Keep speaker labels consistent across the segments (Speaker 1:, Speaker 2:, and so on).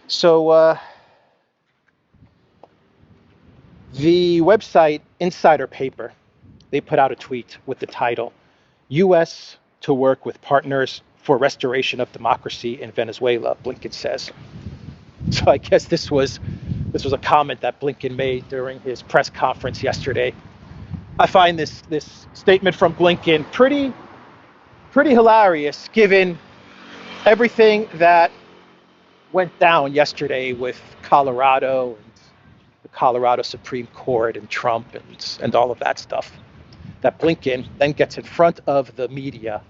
Speaker 1: So the website Insider Paper, they put out a tweet with the title, U.S. to work with partners for restoration of democracy in Venezuela, Blinken says. So I guess this was a comment that Blinken made during his press conference yesterday. I find this statement from Blinken pretty hilarious given everything that went down yesterday with Colorado and the Colorado Supreme Court and Trump and all of that stuff. That Blinken then gets in front of the media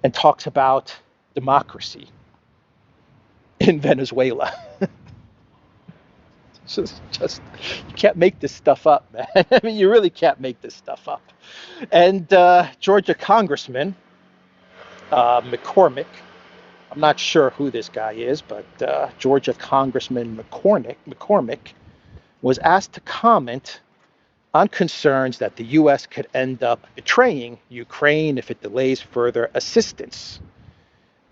Speaker 1: and talks about democracy in Venezuela. Just you can't make this stuff up, man. I mean, you really can't make this stuff up. And Georgia Congressman McCormick, I'm not sure who this guy is, but Georgia Congressman McCormick was asked to comment on concerns that the U.S. could end up betraying Ukraine if it delays further assistance.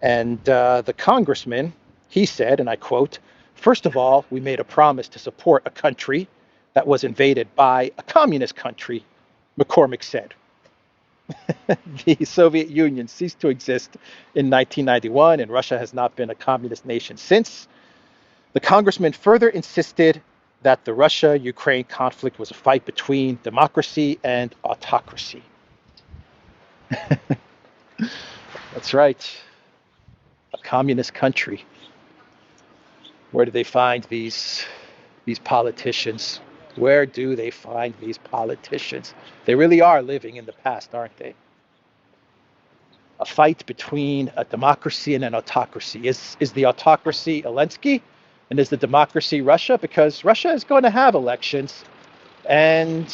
Speaker 1: And the congressman, he said, and I quote, "First of all, we made a promise to support a country that was invaded by a communist country," McCormick said. The Soviet Union ceased to exist in 1991, and Russia has not been a communist nation since. The congressman further insisted that the Russia-Ukraine conflict was a fight between democracy and autocracy. That's right, a communist country. Where do they find these politicians? Where do they find these politicians? They really are living in the past, aren't they? A fight between a democracy and an autocracy. Is the autocracy Zelensky? And is the democracy Russia? Because Russia is going to have elections, and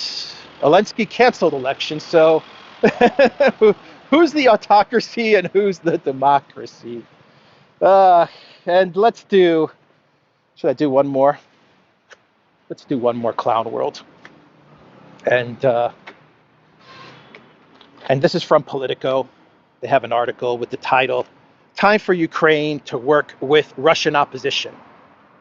Speaker 1: Zelensky canceled elections. So who's the autocracy and who's the democracy? And let's do, should I do one more? Let's do one more Clown World. And this is from Politico. They have an article with the title, "Time for Ukraine to Work with Russian Opposition."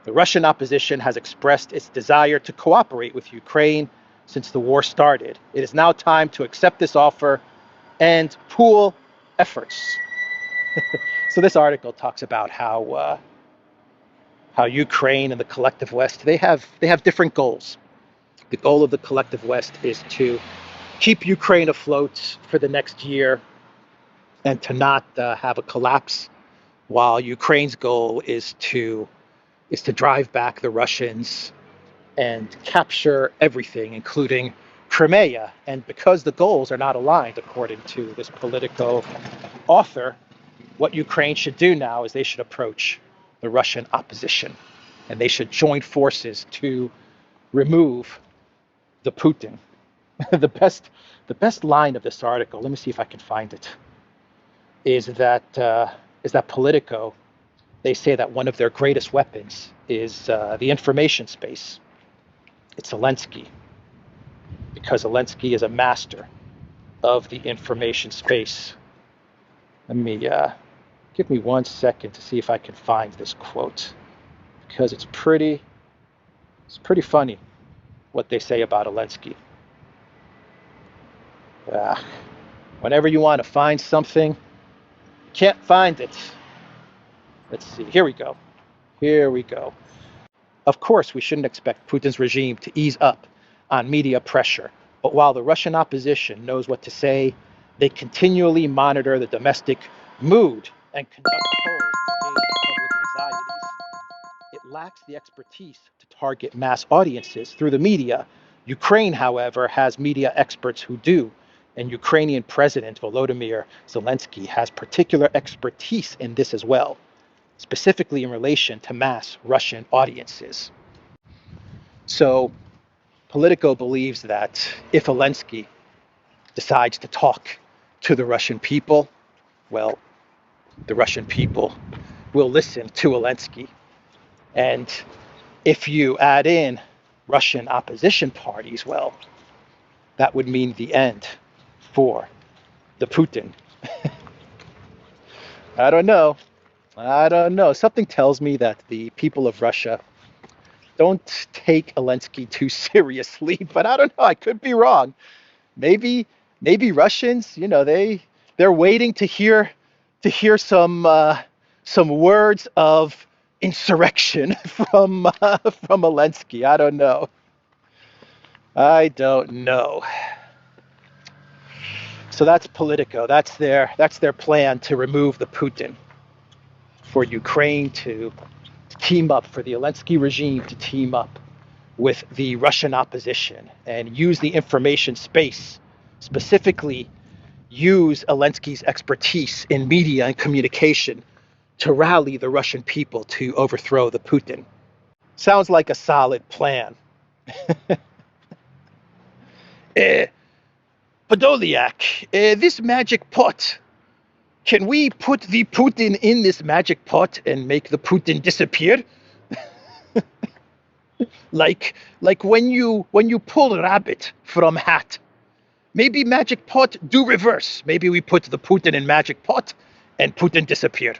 Speaker 1: The Russian opposition has expressed its desire to cooperate with Ukraine since the war started. It is now time to accept this offer and pool efforts. So this article talks about how Ukraine and the collective West, they have different goals. The goal of the collective West is to keep Ukraine afloat for the next year and to not have a collapse, while Ukraine's goal is to drive back the Russians and capture everything, including Crimea. And because the goals are not aligned, according to this Politico author, what Ukraine should do now is they should approach the Russian opposition, and they should join forces to remove the Putin. the best line of this article, let me see if I can find it, is that Politico, they say that one of their greatest weapons is the information space. It's Zelensky, because Zelensky is a master of the information space. Let me give me 1 second to see if I can find this quote, because it's pretty funny what they say about Zelensky. Whenever you want to find something, can't find it. Let's see. Here we go. Of course, we shouldn't expect Putin's regime to ease up on media pressure, but while the Russian opposition knows what to say, they continually monitor the domestic mood and conduct polls to gauge public anxieties. It lacks the expertise to target mass audiences through the media. Ukraine, however, has media experts who do, and Ukrainian President Volodymyr Zelensky has particular expertise in this as well, specifically in relation to mass Russian audiences. So Politico believes that if Zelensky decides to talk to the Russian people, well, the Russian people will listen to Zelensky. And if you add in Russian opposition parties, well, that would mean the end for the Putin. I don't know. I don't know. Something tells me that the people of Russia don't take Zelensky too seriously, but I don't know. I could be wrong. Maybe, maybe Russians, they're waiting to hear some words of insurrection from Zelensky. I don't know. I don't know. So that's Politico. That's their plan to remove the Putin, for Ukraine to team up, for the Zelensky regime to team up with the Russian opposition and use the information space, specifically use Zelensky's expertise in media and communication to rally the Russian people to overthrow the Putin. Sounds like a solid plan. Uh, Podolyak, this magic pot, can we put the Putin in this magic pot and make the Putin disappear? Like when you pull rabbit from hat. Maybe magic pot do reverse. Maybe we put the Putin in magic pot and Putin disappeared.